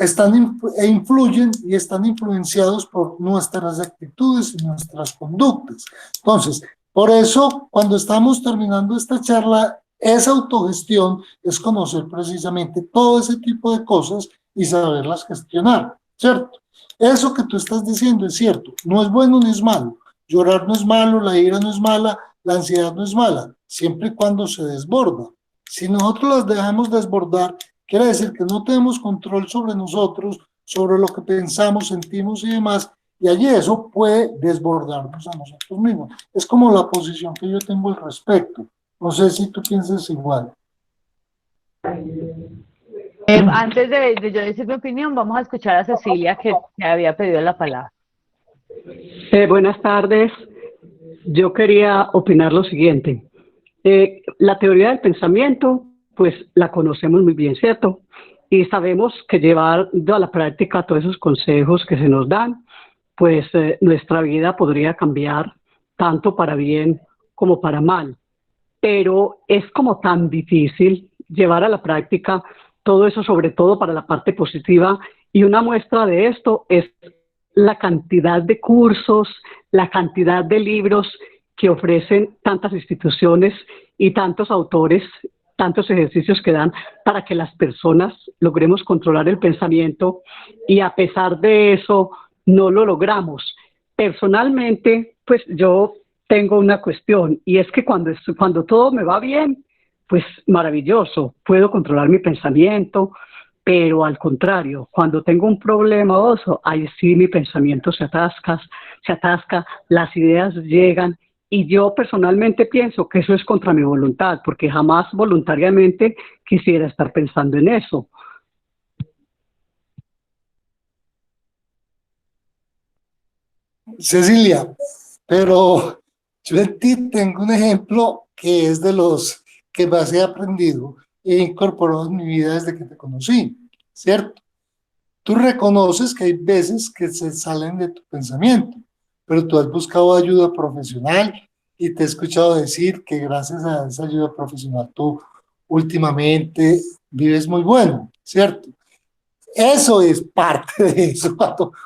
influyen y están influenciados por nuestras actitudes y nuestras conductas. Entonces, por eso, cuando estamos terminando esta charla, esa autogestión es conocer precisamente todo ese tipo de cosas y saberlas gestionar, ¿cierto? Eso que tú estás diciendo es cierto, no es bueno ni es malo. Llorar no es malo, la ira no es mala, la ansiedad no es mala, siempre y cuando se desborda. Si nosotros las dejamos desbordar, quiere decir que no tenemos control sobre nosotros, sobre lo que pensamos, sentimos y demás, y allí eso puede desbordarnos a nosotros mismos. Es como la posición que yo tengo al respecto. No sé si tú piensas igual. Antes de yo decir mi opinión, vamos a escuchar a Cecilia que había pedido la palabra. Buenas tardes. Yo quería opinar lo siguiente. La teoría del pensamiento, pues la conocemos muy bien, ¿cierto? Y sabemos que llevando a la práctica todos esos consejos que se nos dan, pues nuestra vida podría cambiar tanto para bien como para mal. Pero es como tan difícil llevar a la práctica todo eso, sobre todo para la parte positiva, y una muestra de esto es la cantidad de cursos, la cantidad de libros que ofrecen tantas instituciones y tantos autores, tantos ejercicios que dan para que las personas logremos controlar el pensamiento, y a pesar de eso no lo logramos. Personalmente, pues yo tengo una cuestión, y es que cuando todo me va bien, pues maravilloso, puedo controlar mi pensamiento, pero al contrario, cuando tengo un problema oso, ahí sí mi pensamiento se atasca, las ideas llegan, y yo personalmente pienso que eso es contra mi voluntad, porque jamás voluntariamente quisiera estar pensando en eso. Cecilia, pero yo en ti tengo un ejemplo que es de los que más he aprendido e incorporado en mi vida desde que te conocí, ¿cierto? Tú reconoces que hay veces que se salen de tu pensamiento, pero tú has buscado ayuda profesional y te he escuchado decir que gracias a esa ayuda profesional tú últimamente vives muy bueno, ¿cierto? Eso es parte de eso.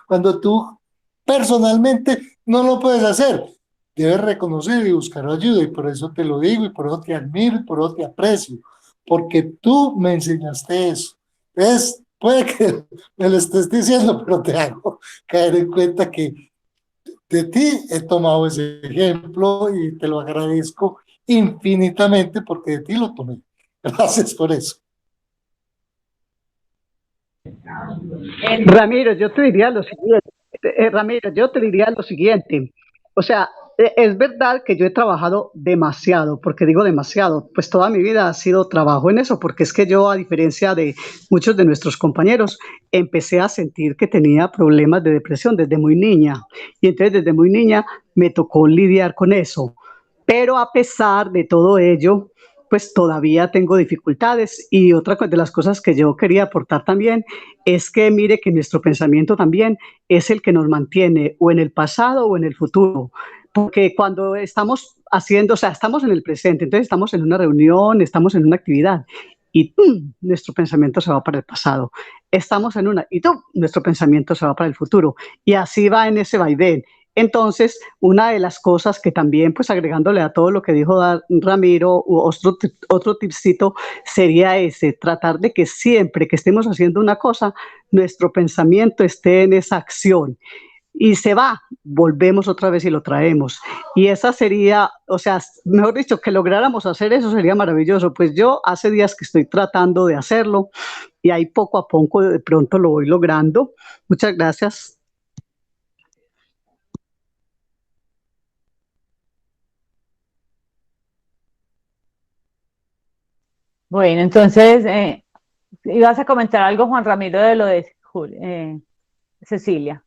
Cuando tú personalmente no lo puedes hacer, debes reconocer y buscar ayuda, y por eso te lo digo, y por eso te admiro, y por eso te aprecio, porque tú me enseñaste eso. Entonces, puede que me lo estés diciendo, pero te hago caer en cuenta que de ti he tomado ese ejemplo y te lo agradezco infinitamente porque de ti lo tomé. Gracias por eso. Ramiro, yo te diría lo siguiente, Ramiro, yo te diría lo siguiente, o sea, es verdad que yo he trabajado demasiado, porque digo demasiado, pues toda mi vida ha sido trabajo en eso, porque es que yo, a diferencia de muchos de nuestros compañeros, empecé a sentir que tenía problemas de depresión desde muy niña, y entonces desde muy niña me tocó lidiar con eso, pero a pesar de todo ello, pues todavía tengo dificultades, y otra de las cosas que yo quería aportar también es que mire que nuestro pensamiento también es el que nos mantiene o en el pasado o en el futuro. Porque cuando estamos haciendo, o sea, estamos en el presente, entonces estamos en una reunión, estamos en una actividad y ¡pum! Nuestro pensamiento se va para el pasado. Estamos en una y ¡pum! Nuestro pensamiento se va para el futuro. Y así va en ese vaivén. Entonces, una de las cosas que también, pues agregándole a todo lo que dijo Ramiro, otro tipcito sería ese, tratar de que siempre que estemos haciendo una cosa, nuestro pensamiento esté en esa acción. Y se va, volvemos otra vez y lo traemos. Y esa sería, o sea, mejor dicho, que lográramos hacer eso sería maravilloso. Pues yo hace días que estoy tratando de hacerlo y ahí poco a poco de pronto lo voy logrando. Muchas gracias. Bueno, entonces, ibas a comentar algo, Juan Ramiro, de lo de Cecilia.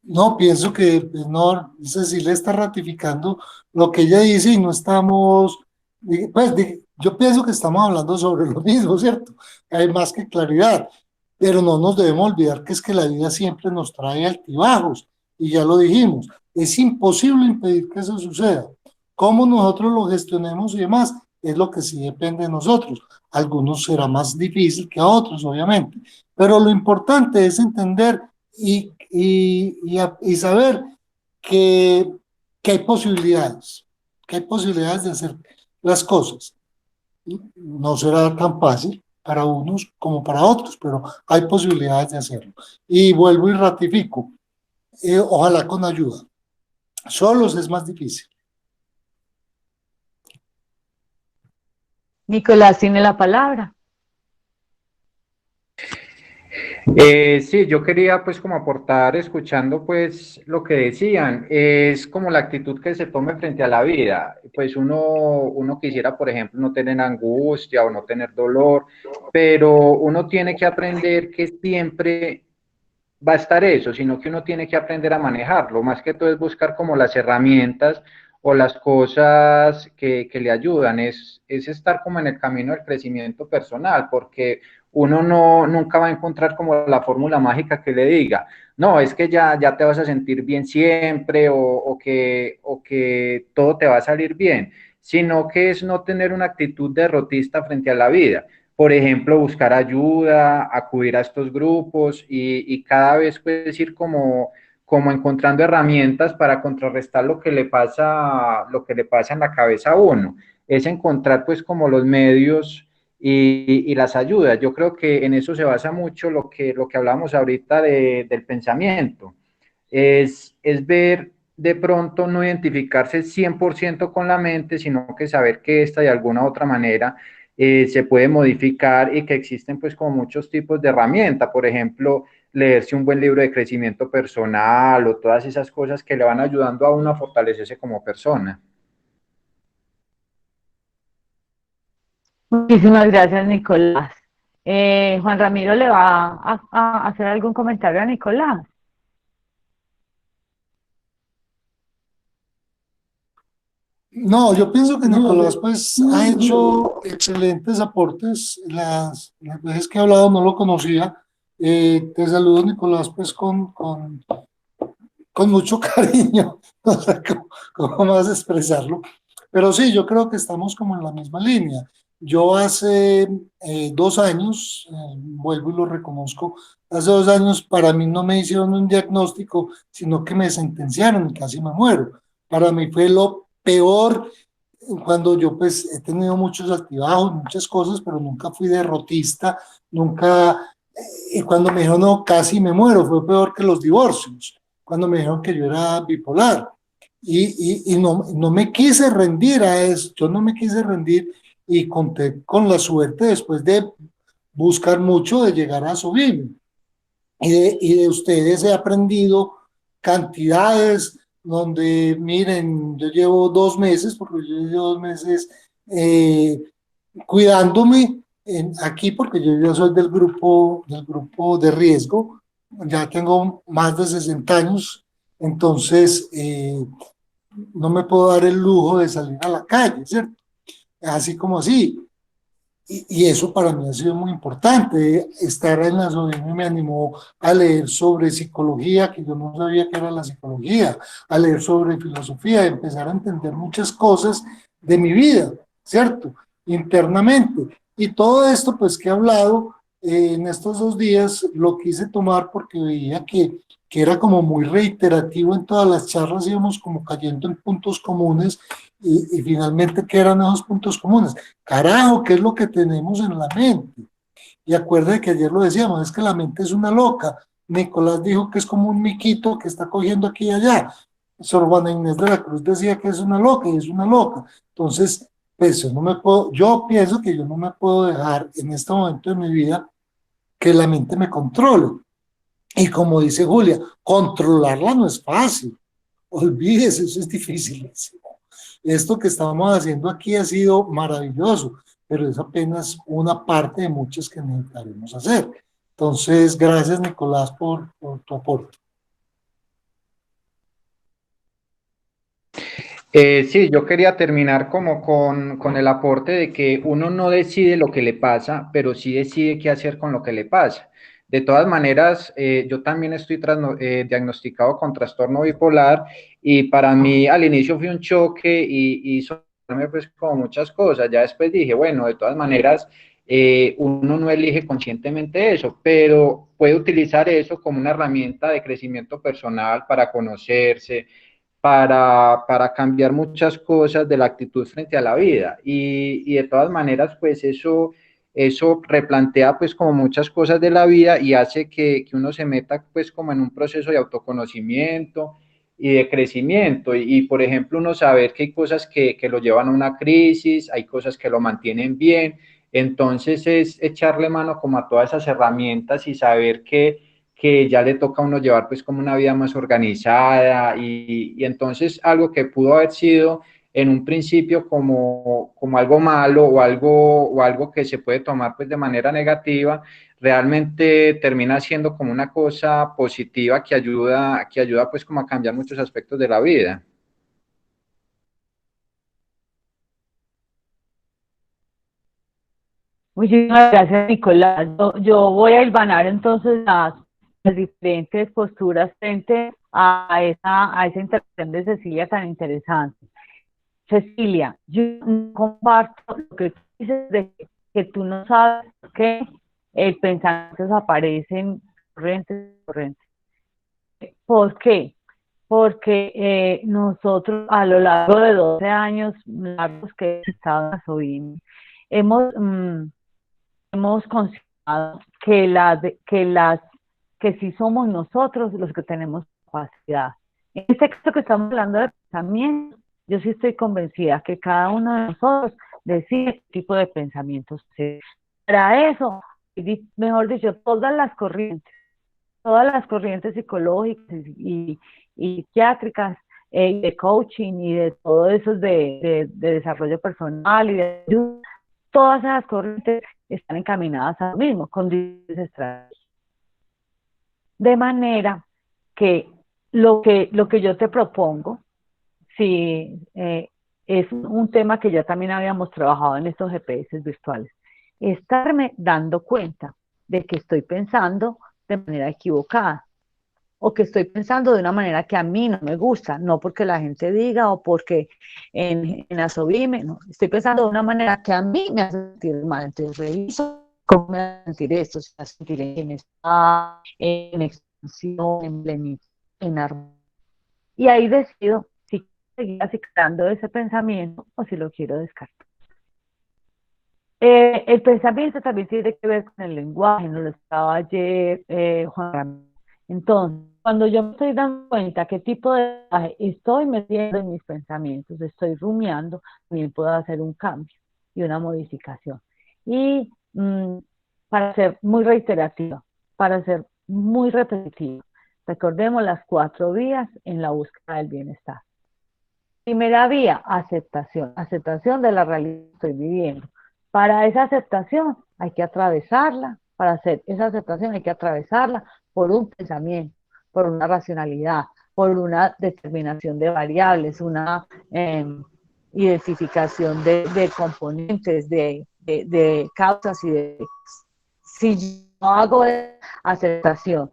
No, pienso que pues, no, Cecilia está ratificando lo que ella dice y no estamos, yo pienso que estamos hablando sobre lo mismo, ¿cierto? Hay más que claridad, pero no nos debemos olvidar que es que la vida siempre nos trae altibajos y ya lo dijimos, es imposible impedir que eso suceda. Cómo nosotros lo gestionemos y demás es lo que sí depende de nosotros. Algunos será más difícil que a otros, obviamente, pero lo importante es entender y saber que, que que hay posibilidades de hacer las cosas. No será tan fácil para unos como para otros, pero hay posibilidades de hacerlo. Y vuelvo y ratifico, ojalá con ayuda. Solos es más difícil. Nicolás tiene la palabra. Sí, yo quería pues como aportar, escuchando pues lo que decían, es como la actitud que se tome frente a la vida. Pues uno quisiera, por ejemplo, no tener angustia o no tener dolor, pero uno tiene que aprender que siempre va a estar eso, sino que uno tiene que aprender a manejarlo. Más que todo es buscar como las herramientas o las cosas que le ayudan, es estar como en el camino del crecimiento personal, porque uno nunca va a encontrar como la fórmula mágica que le diga, no, es que ya te vas a sentir bien siempre o que todo te va a salir bien, sino que es no tener una actitud derrotista frente a la vida. Por ejemplo, buscar ayuda, acudir a estos grupos y cada vez pues ir como encontrando herramientas para contrarrestar lo que le pasa en la cabeza a uno. Es encontrar pues como los medios y las ayudas. Yo creo que en eso se basa mucho lo que hablamos ahorita del pensamiento. Es ver de pronto no identificarse 100% con la mente, sino que saber que esta de alguna otra manera se puede modificar y que existen pues como muchos tipos de herramientas, por ejemplo, leerse un buen libro de crecimiento personal o todas esas cosas que le van ayudando a uno a fortalecerse como persona. Muchísimas gracias, Nicolás. Juan Ramiro le va a hacer algún comentario a Nicolás. No, yo pienso que Nicolás pues ha hecho excelentes aportes. Las veces que he hablado no lo conocía. Te saludo, Nicolás, pues con mucho cariño. No sé cómo más expresarlo. Pero sí, yo creo que estamos como en la misma línea. Yo hace 2 años, vuelvo y lo reconozco, hace 2 años para mí no me hicieron un diagnóstico, sino que me sentenciaron y casi me muero. Para mí fue lo peor cuando yo pues he tenido muchos altibajos, muchas cosas, pero nunca fui derrotista, nunca, y cuando me dijeron no, casi me muero, fue peor que los divorcios, cuando me dijeron que yo era bipolar, y no me quise rendir a eso, yo no me quise rendir y conté con la suerte después de buscar mucho de llegar a Sobim. Y de ustedes he aprendido cantidades donde, miren, yo llevo 2 meses, porque yo llevo 2 meses eh, cuidándome aquí, porque yo ya soy del grupo de riesgo, ya tengo más de 60 años, entonces no me puedo dar el lujo de salir a la calle, ¿cierto? Así como así. Y eso para mí ha sido muy importante. Estar en la SODIMI me animó a leer sobre psicología, que yo no sabía que era la psicología, a leer sobre filosofía, a empezar a entender muchas cosas de mi vida, ¿cierto? Internamente. Y todo esto, pues, que he hablado en estos 2 días, lo quise tomar porque veía que era como muy reiterativo en todas las charlas, íbamos como cayendo en puntos comunes y finalmente, ¿qué eran esos puntos comunes? Carajo, ¿qué es lo que tenemos en la mente? Y acuerde que ayer lo decíamos, es que la mente es una loca. Nicolás dijo que es como un miquito que está cogiendo aquí y allá. Sor Juana Inés de la Cruz decía que es una loca y es una loca. Entonces, pues yo pienso que yo no me puedo dejar en este momento de mi vida que la mente me controle. Y como dice Julia, controlarla no es fácil. Olvídese, eso es dificilísimo. Esto que estamos haciendo aquí ha sido maravilloso, pero es apenas una parte de muchas que necesitaremos hacer. Entonces, gracias Nicolás por tu aporte. Sí, yo quería terminar como con el aporte de que uno no decide lo que le pasa, pero sí decide qué hacer con lo que le pasa. De todas maneras, yo también estoy diagnosticado con trastorno bipolar y para mí al inicio fue un choque y hizo pues como muchas cosas. Ya después dije, bueno, de todas maneras, uno no elige conscientemente eso, pero puede utilizar eso como una herramienta de crecimiento personal para conocerse, para cambiar muchas cosas de la actitud frente a la vida. Y de todas maneras, pues eso replantea pues como muchas cosas de la vida y hace que uno se meta pues como en un proceso de autoconocimiento y de crecimiento. Por ejemplo, uno saber que hay cosas que lo llevan a una crisis, hay cosas que lo mantienen bien. Entonces es echarle mano como a todas esas herramientas y saber que ya le toca a uno llevar pues como una vida más organizada y entonces algo que pudo haber sido en un principio como algo malo o algo que se puede tomar pues de manera negativa, realmente termina siendo como una cosa positiva que ayuda pues como a cambiar muchos aspectos de la vida. Muchísimas gracias, Nicolás. Yo voy a hilvanar entonces las diferentes posturas frente a esa intervención de Cecilia tan interesante. Cecilia, yo no comparto lo que tú dices de que tú no sabes por qué el pensamientos aparecen corrientes. ¿Por qué? Porque nosotros a lo largo de 12 años largos que he estado en la SOBIN, hemos, hemos considerado que sí somos nosotros los que tenemos capacidad. En este caso que estamos hablando de pensamientos, yo sí estoy convencida que cada uno de nosotros decide qué tipo de pensamientos. Para eso, mejor dicho, todas las corrientes psicológicas y psiquiátricas, de coaching y de todo eso de desarrollo personal y de ayuda, todas esas corrientes están encaminadas a lo mismo, con diferentes estrategias. De manera que lo que yo te propongo, si es un tema que ya también habíamos trabajado en estos GPS virtuales, estarme dando cuenta de que estoy pensando de manera equivocada o que estoy pensando de una manera que a mí no me gusta, no porque la gente diga o porque en Asobime, no, estoy pensando de una manera que a mí me hace sentir mal, entonces reviso cómo me hace sentir esto, si me hace sentir en bienestar, en expansión, en plenitud, en armonía. Y ahí decido si quiero seguir aciclando ese pensamiento o si lo quiero descartar. El pensamiento también tiene que ver con el lenguaje, nos lo estaba ayer Juan Ramírez. Entonces, cuando yo me estoy dando cuenta qué tipo de lenguaje estoy metiendo en mis pensamientos, estoy rumiando, también puedo hacer un cambio y una modificación. Y para ser muy reiterativa, para ser muy repetitiva, recordemos las 4 vías en la búsqueda del bienestar. Primera vía, aceptación de la realidad que estoy viviendo. Para esa aceptación hay que atravesarla, para hacer esa aceptación hay que atravesarla por un pensamiento, por una racionalidad, por una determinación de variables, una identificación de componentes, de causas y de... Si yo hago aceptación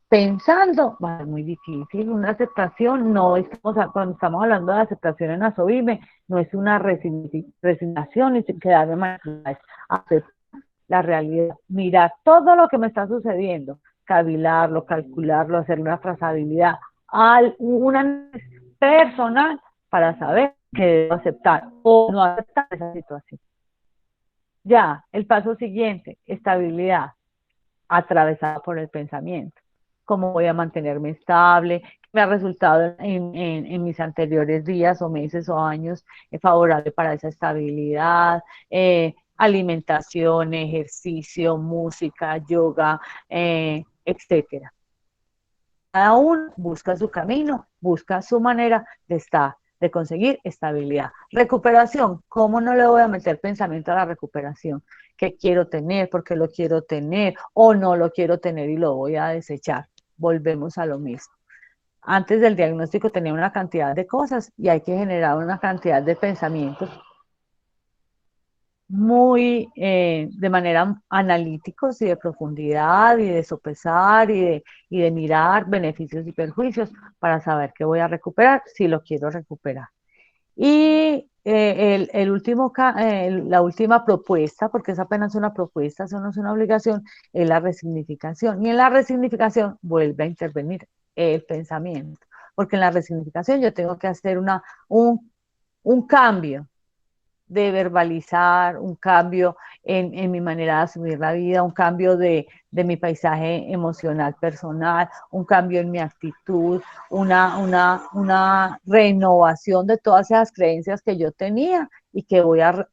pensando, va a ser muy difícil. Una aceptación no es, cuando estamos hablando de aceptación en Asobime, no es una resignación ni quedarme mal, es aceptar la realidad, mirar todo lo que me está sucediendo, cavilarlo, calcularlo, hacer una trazabilidad, un análisis personal para saber que debo aceptar o no aceptar esa situación. Ya, el paso siguiente, estabilidad, atravesada por el pensamiento. ¿Cómo voy a mantenerme estable? Me ha resultado en mis anteriores días o meses o años favorable para esa estabilidad, alimentación, ejercicio, música, yoga, etcétera. Cada uno busca su camino, busca su manera de estar, de conseguir estabilidad. Recuperación, ¿cómo no le voy a meter pensamiento a la recuperación? ¿Qué quiero tener? ¿Por qué lo quiero tener? ¿O no lo quiero tener y lo voy a desechar? Volvemos a lo mismo. Antes del diagnóstico tenía una cantidad de cosas y hay que generar una cantidad de pensamientos muy de manera analíticos y de profundidad y de sopesar y de mirar beneficios y perjuicios para saber qué voy a recuperar si lo quiero recuperar. Y la última propuesta, porque es apenas una propuesta, eso no es una obligación, es la resignificación. Y en la resignificación vuelve a intervenir el pensamiento, porque en la resignificación yo tengo que hacer un cambio de verbalizar, un cambio en mi manera de asumir la vida, un cambio de mi paisaje emocional personal, un cambio en mi actitud, una renovación de todas esas creencias que yo tenía y que voy a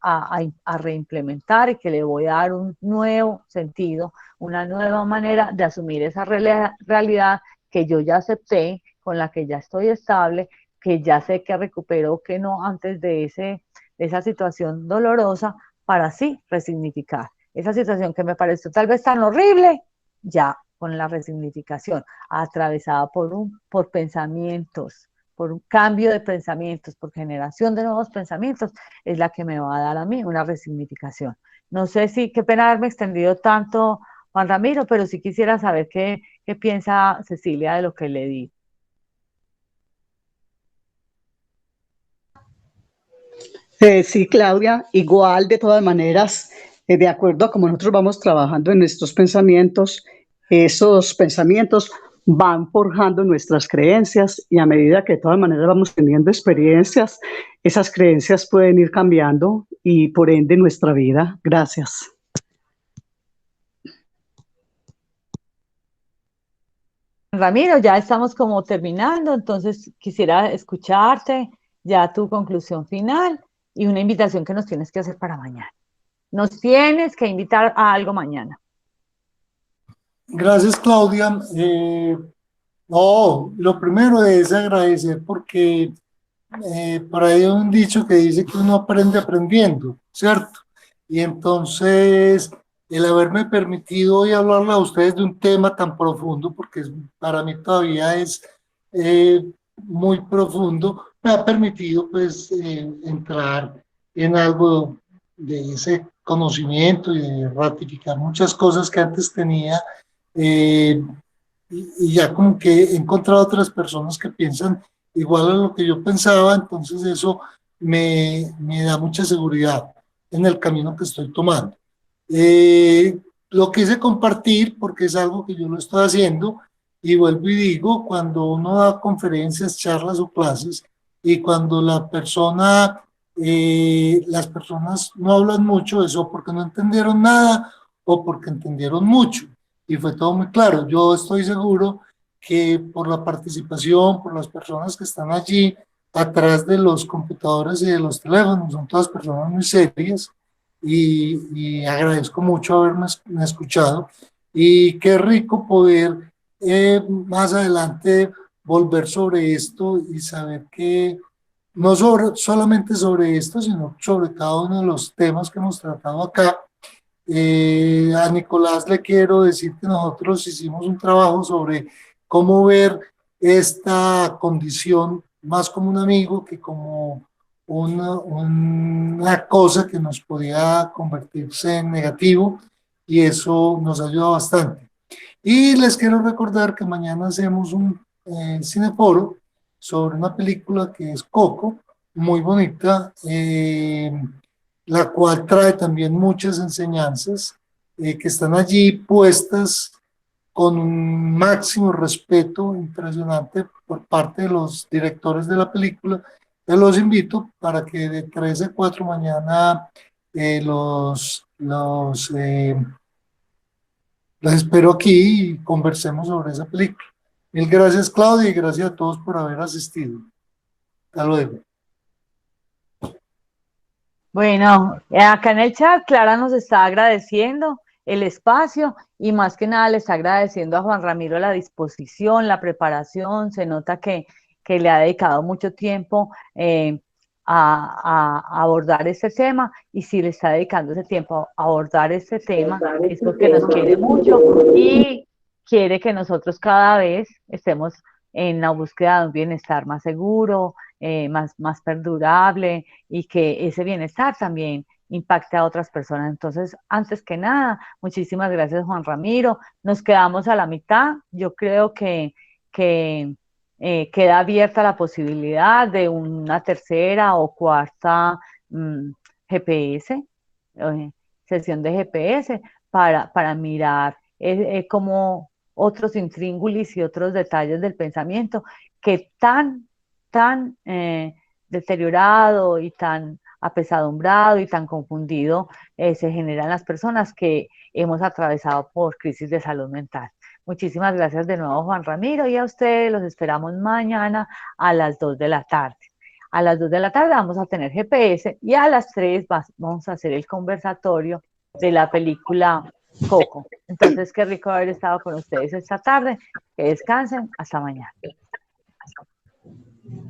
reimplementar y que le voy a dar un nuevo sentido, una nueva manera de asumir esa realidad que yo ya acepté, con la que ya estoy estable, que ya sé que recupero, que no antes de esa situación dolorosa para así resignificar. Esa situación que me pareció tal vez tan horrible, ya con la resignificación, atravesada por pensamientos, por un cambio de pensamientos, por generación de nuevos pensamientos, es la que me va a dar a mí una resignificación. No sé si, qué pena haberme extendido tanto, Juan Ramiro, pero sí quisiera saber qué piensa Cecilia de lo que le di. Sí, Claudia, igual de todas maneras, de acuerdo a cómo nosotros vamos trabajando en nuestros pensamientos, esos pensamientos van forjando nuestras creencias y a medida que de todas maneras vamos teniendo experiencias, esas creencias pueden ir cambiando y por ende nuestra vida. Gracias. Ramiro, ya estamos como terminando, entonces quisiera escucharte ya tu conclusión final y una invitación que nos tienes que hacer para mañana. Nos tienes que invitar a algo mañana. Gracias, Claudia. No, lo primero es agradecer porque por ahí hay un dicho que dice que uno aprende aprendiendo, ¿cierto? y entonces el haberme permitido hoy hablarle a ustedes de un tema tan profundo, porque para mí todavía es eh, muy profundo, me ha permitido pues entrar en algo de ese conocimiento y de ratificar muchas cosas que antes tenía, eh, y ya como que he encontrado otras personas que piensan igual a lo que yo pensaba, entonces eso me da mucha seguridad en el camino que estoy tomando. Lo quise compartir porque es algo que yo lo estoy haciendo, y vuelvo y digo, cuando uno da conferencias, charlas o clases, y cuando las personas no hablan mucho, eso porque no entendieron nada o porque entendieron mucho. Y fue todo muy claro. Yo estoy seguro que por la participación, por las personas que están allí atrás de los computadores y de los teléfonos, son todas personas muy serias, y agradezco mucho haberme escuchado, y qué rico poder más adelante volver sobre esto y saber que no solamente sobre esto, sino sobre cada uno de los temas que hemos tratado acá. A Nicolás le quiero decir que nosotros hicimos un trabajo sobre cómo ver esta condición más como un amigo que como una cosa que nos podía convertirse en negativo, y eso nos ayuda bastante. Y les quiero recordar que mañana hacemos un cineforo sobre una película que es Coco, muy bonita, la cual trae también muchas enseñanzas que están allí puestas con un máximo respeto impresionante por parte de los directores de la película. Yo los invito para que de 3 a 4 mañana los espero aquí y conversemos sobre esa película. Mil gracias, Claudia, y gracias a todos por haber asistido. Hasta luego. Bueno, acá en el chat Clara nos está agradeciendo el espacio y más que nada le está agradeciendo a Juan Ramiro la disposición, la preparación. Se nota que le ha dedicado mucho tiempo a abordar este tema, y si le está dedicando ese tiempo a abordar este tema es porque nos quiere mucho y quiere que nosotros cada vez estemos en la búsqueda de un bienestar más seguro, más perdurable, y que ese bienestar también impacte a otras personas. Entonces, antes que nada, muchísimas gracias, Juan Ramiro. Nos quedamos a la mitad. Yo creo que queda abierta la posibilidad de una tercera o cuarta GPS, eh, sesión de GPS, para mirar como otros intríngulis y otros detalles del pensamiento que tan deteriorado y tan apesadumbrado y tan confundido se generan las personas que hemos atravesado por crisis de salud mental. Muchísimas gracias de nuevo, Juan Ramiro, y a ustedes los esperamos mañana a las 2 de la tarde. A las 2 de la tarde vamos a tener GPS y a las 3 vamos a hacer el conversatorio de la película Coco. Entonces, qué rico haber estado con ustedes esta tarde. Que descansen. Hasta mañana.